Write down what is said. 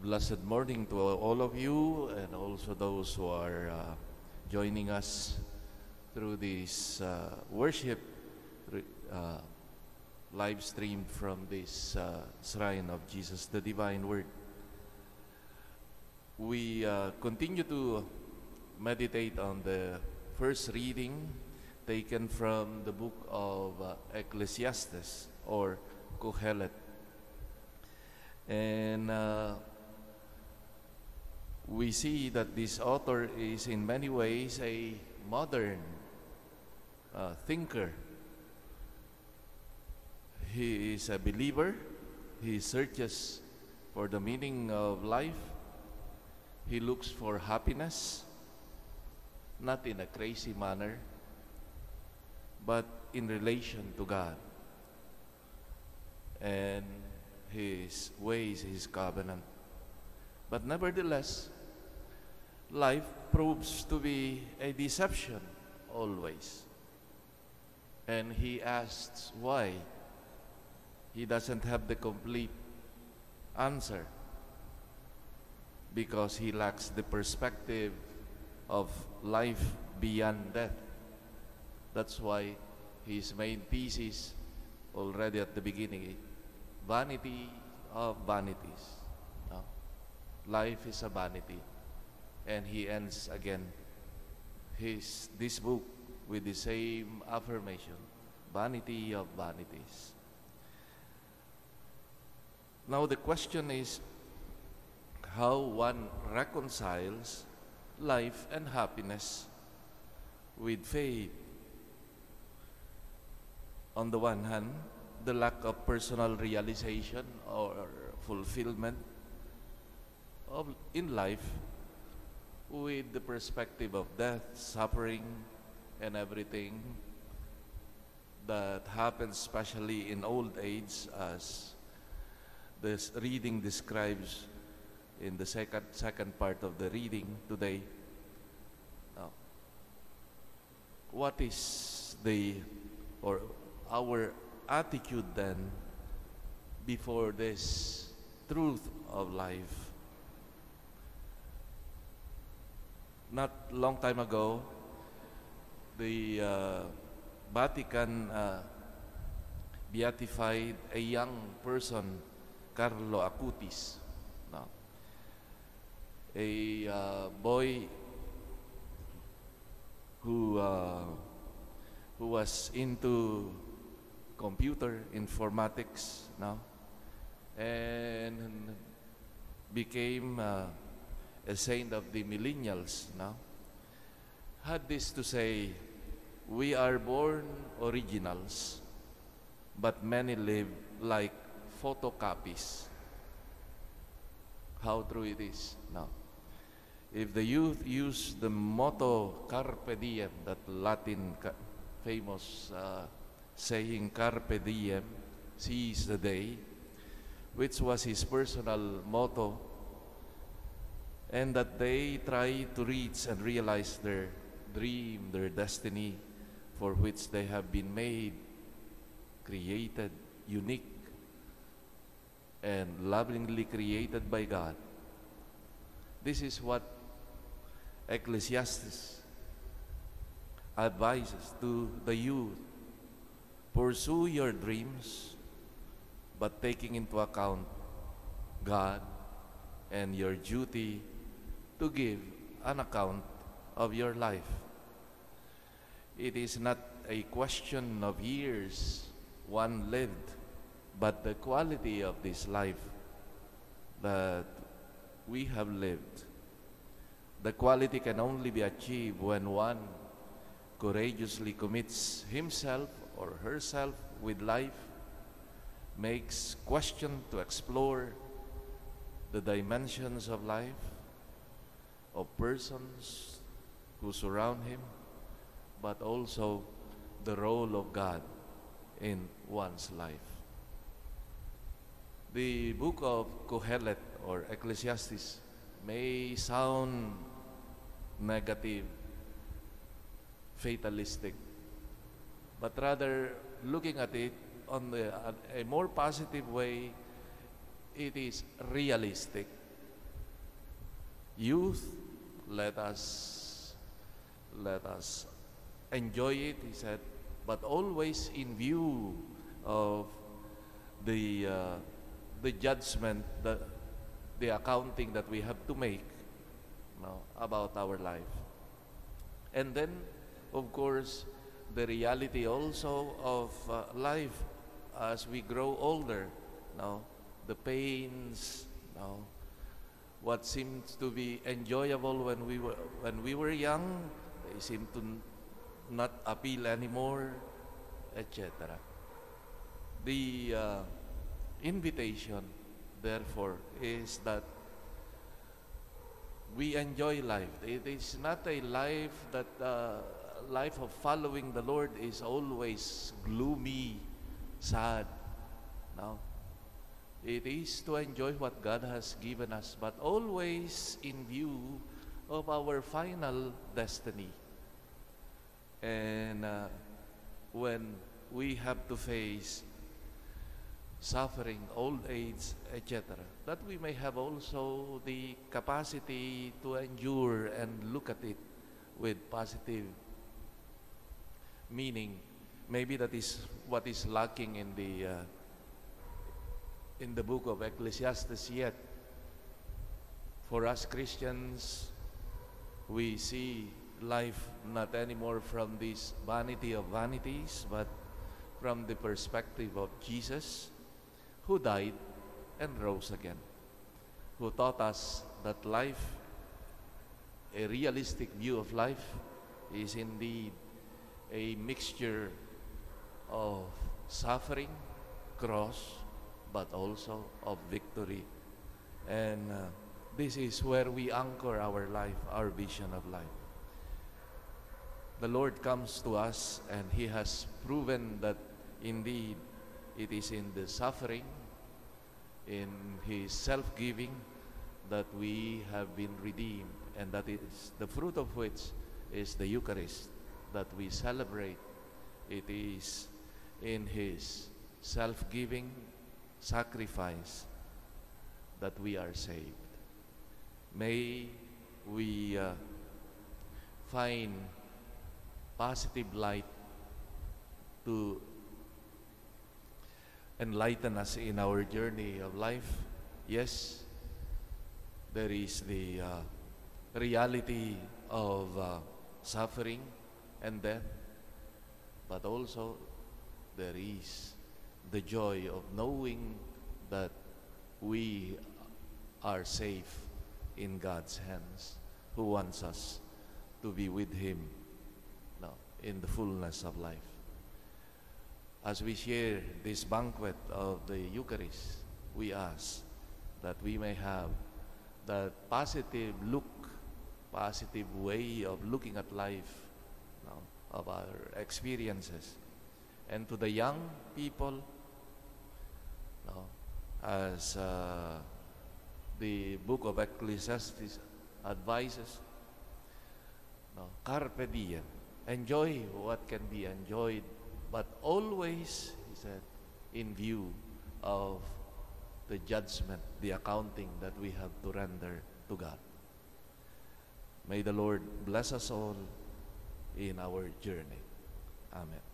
blessed morning to all of you, and also those who are joining us through this worship live stream from this shrine of Jesus, the Divine Word. We continue to meditate on the first reading taken from the book of Ecclesiastes or Kohelet. And we see that this author is in many ways a modern thinker. He is a believer. He searches for the meaning of life. He looks for happiness, not in a crazy manner, but in relation to God and His ways, His covenant. But nevertheless, life proves to be a deception always. And he asks why. He doesn't have the complete answer because he lacks the perspective of life beyond death. That's why his main thesis already at the beginning, vanity of vanities. No? Life is a vanity. And he ends again this book with the same affirmation, vanity of vanities. Now the question is how one reconciles life and happiness with faith. On the one hand, the lack of personal realization or fulfillment in life with the perspective of death, suffering, and everything that happens, especially in old age, as this reading describes in the second part of the reading today. Now, what is our attitude then before this truth of life? Not long time ago, the Vatican beatified a young person, Carlo Acutis, no? A boy who was into computer informatics, no? And became a saint of the millennials, no? Had this to say, we are born originals, but many live like photocopies. How true it is now. If the youth use the motto carpe diem, that Latin famous saying carpe diem, seize the day, which was his personal motto, and that they try to reach and realize their dream, their destiny, for which they have been made, created, unique, and lovingly created by God. This is what Ecclesiastes advises to the youth. Pursue your dreams, but taking into account God and your duty to give an account of your life. It is not a question of years one lived, but the quality of this life that we have lived. The quality can only be achieved when one courageously commits himself or herself with life, makes question to explore the dimensions of life, of persons who surround him, but also the role of God in one's life. The book of Kohelet or Ecclesiastes may sound negative, fatalistic, but rather looking at it on a more positive way, it is realistic youth, let us enjoy it, he said, but always in view of the judgment, the accounting that we have to make, about our life. And then, of course, the reality also of life as we grow older, the pains, what seems to be enjoyable when we were young, they seem to not appeal anymore, etc. The invitation, therefore, is that we enjoy life. It is not a life that life of following the Lord is always gloomy, sad. No. It is to enjoy what God has given us, but always in view of our final destiny. And when we have to face suffering, old age, etc., that we may have also the capacity to endure and look at it with positive meaning. Maybe that is what is lacking in the book of Ecclesiastes yet. For us Christians, we see life not anymore from this vanity of vanities, but from the perspective of Jesus, who died and rose again, who taught us that life, a realistic view of life, is indeed a mixture of suffering, cross, but also of victory. And this is where we anchor our life, our vision of life. The Lord comes to us, and He has proven that indeed it is in the suffering, in His self-giving, that we have been redeemed, and that is the fruit of which is the Eucharist that we celebrate. It is in His self-giving sacrifice that we are saved. May we find positive light to enlighten us in our journey of life. Yes, there is the reality of suffering and death, but also there is the joy of knowing that we are safe in God's hands, who wants us to be with Him in the fullness of life. As we share this banquet of the Eucharist, we ask that we may have that positive look, positive way of looking at life, of our experiences. And to the young people, as the book of Ecclesiastes advises, carpe diem, enjoy what can be enjoyed, but always, he said, in view of the judgment, the accounting that we have to render to God. May the Lord bless us all in our journey. Amen.